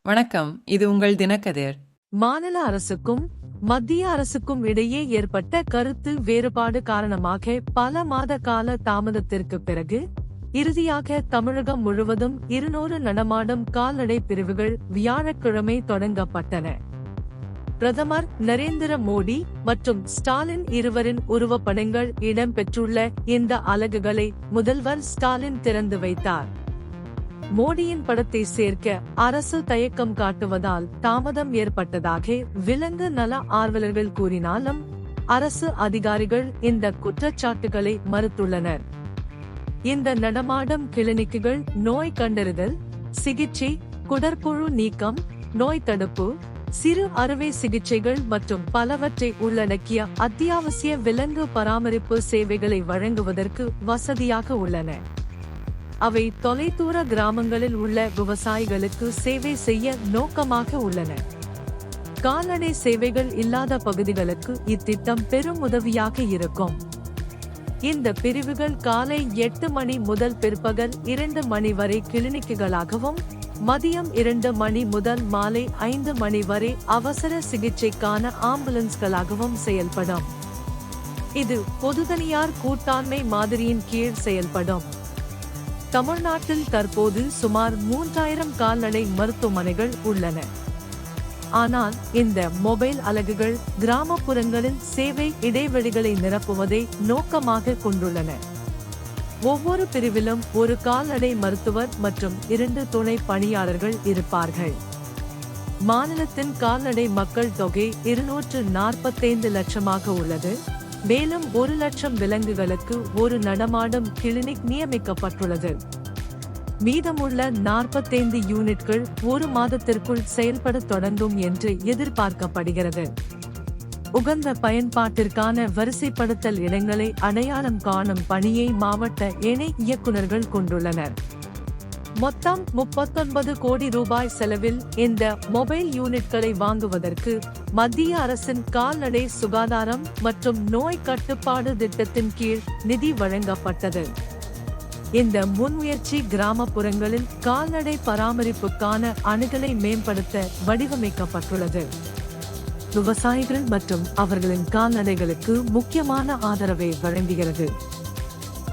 வணக்கம். இது உங்கள் தினக்கதிர். மாநில அரசுக்கும் மத்திய அரசுக்கும் இடையே ஏற்பட்ட கருத்து வேறுபாடு காரணமாக பல மாத கால தாமதத்திற்கு பிறகு இறுதியாக தமிழகம் முழுவதும் 200 நடமாடும் கால்நடை பிரிவுகள் வியாழக்கிழமை தொடங்கப்பட்டன. பிரதமர் நரேந்திர மோடி மற்றும் ஸ்டாலின் இருவரின் உருவப்படங்கள் இடம்பெற்றுள்ள இந்த அலகுகளை முதல்வர் ஸ்டாலின் திறந்து வைத்தார். மோடியின் படத்தை சேர்க்க அரசு தயக்கம் காட்டுவதால் தாமதம் ஏற்பட்டதாக விலங்கு நல ஆர்வலர்கள் கூறினாலும் அரசு அதிகாரிகள் இந்த குற்றச்சாட்டுகளை மறுத்துள்ளனர். இந்த நடமாடும் கிளினிக்குகள் நோய் கண்டறிதல், சிகிச்சை, குடற்புழு நீக்கம், நோய் தடுப்பு, சிறு அறுவை சிகிச்சைகள் மற்றும் பலவற்றை உள்ளடக்கிய அத்தியாவசிய விலங்கு பராமரிப்பு சேவைகளை வழங்குவதற்கு வசதியாக உள்ளன. அவை தொலைதூர கிராமங்களில் உள்ள விவசாயிகளுக்கு சேவை செய்ய நோக்கமாக உள்ளன. கால்நடை சேவைகள் இல்லாத பகுதிகளுக்கு இத்திட்டம் பெரும் உதவியாக இருக்கும். இந்த பிரிவுகள் காலை 8 மணி முதல் பிற்பகல் 2 மணி வரை கிளினிக்குகளாகவும் மதியம் 2 மணி முதல் மாலை 5 மணி வரை அவசர சிகிச்சைக்கான ஆம்புலன்ஸ்களாகவும் செயல்படும். இது பொதுதனியார் கூட்டாண்மை மாதிரியின் கீழ் செயல்படும். தமிழ்நாட்டில் தற்போது சுமார் 3000 கால்நடை மருத்துவமனைகள் உள்ளன. ஆனால் இந்த மொபைல் அலகுகள் கிராமப்புறங்களில் சேவை இடைவெளிகளை நிரப்புவதை நோக்கமாக கொண்டுள்ளன. ஒவ்வொரு பிரிவிலும் ஒரு கால்நடை மருத்துவர் மற்றும் 2 துணை பணியாளர்கள் இருப்பார்கள். மாநிலத்தின் கால்நடை மக்கள் தொகை 245 லட்சமாக உள்ளது. மேலும் 1 லட்சம் விலங்குகளுக்கு ஒரு நடமாடும் கிளினிக் நியமிக்கப்பட்டுள்ளது. மீதமுள்ள 45 யூனிட்கள் 1 மாதத்திற்குள் செயல்பட தொடங்கும் என்று எதிர்பார்க்கப்படுகிறது. உகந்த பயன்பாட்டிற்கான வரிசைப்படுத்தல் இடங்களை அடையாளம் காணும் பணியை மாவட்ட இணை இயக்குநர்கள் கொண்டுள்ளனர். மொத்தம் 39 கோடி ரூபாய் செலவில் இந்த மொபைல் யூனிட்களை வாங்குவதற்கு மத்திய அரசின் கால்நடை சுகாதாரம் மற்றும் நோய் கட்டுப்பாடு திட்டத்தின் கீழ் நிதி வழங்கப்பட்டது. இந்த முன்முயற்சி கிராமப்புறங்களில் கால்நடை பராமரிப்புக்கான அணுகலை மேம்படுத்த வடிவமைக்கப்பட்டுள்ளது. விவசாயிகள் மற்றும் அவர்களின் கால்நடைகளுக்கு முக்கியமான ஆதரவை வழங்குகிறது.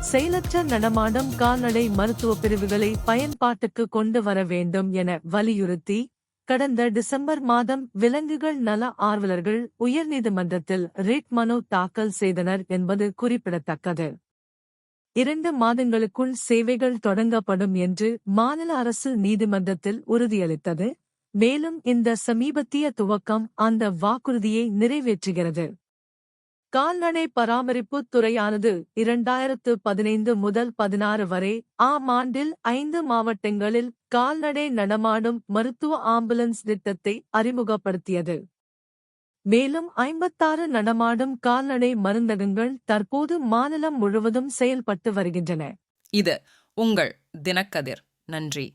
செயலற்ற நடமாடும் கால்நடை மருத்துவ பிரிவுகளை பயன்பாட்டுக்கு கொண்டு வர வேண்டும் என வலியுறுத்தி கடந்த டிசம்பர் மாதம் விலங்குகள் நல ஆர்வலர்கள் உயர்நீதிமன்றத்தில் ரிட் மனு தாக்கல் செய்தனர் என்பது குறிப்பிடத்தக்கது. 2 மாதங்களுக்குள் சேவைகள் தொடங்கப்படும் என்று மாநில அரசு நீதிமன்றத்தில் உறுதியளித்தது. மேலும் இந்த சமீபத்திய துவக்கம் அந்த வாக்குறுதியை நிறைவேற்றுகிறது. கால்நடை பராமரிப்பு துறையானது 2015 முதல் 16 வரை ஆண்டில் 5 மாவட்டங்களில் கால்நடை நடமாடும் மருத்துவ ஆம்புலன்ஸ் திட்டத்தை அறிமுகப்படுத்தியது. மேலும் 56 நடமாடும் கால்நடை மருந்தகங்கள் தற்போது மாநிலம் முழுவதும் செயல்பட்டு வருகின்றன. இது உங்கள் தினக்கதிர். நன்றி.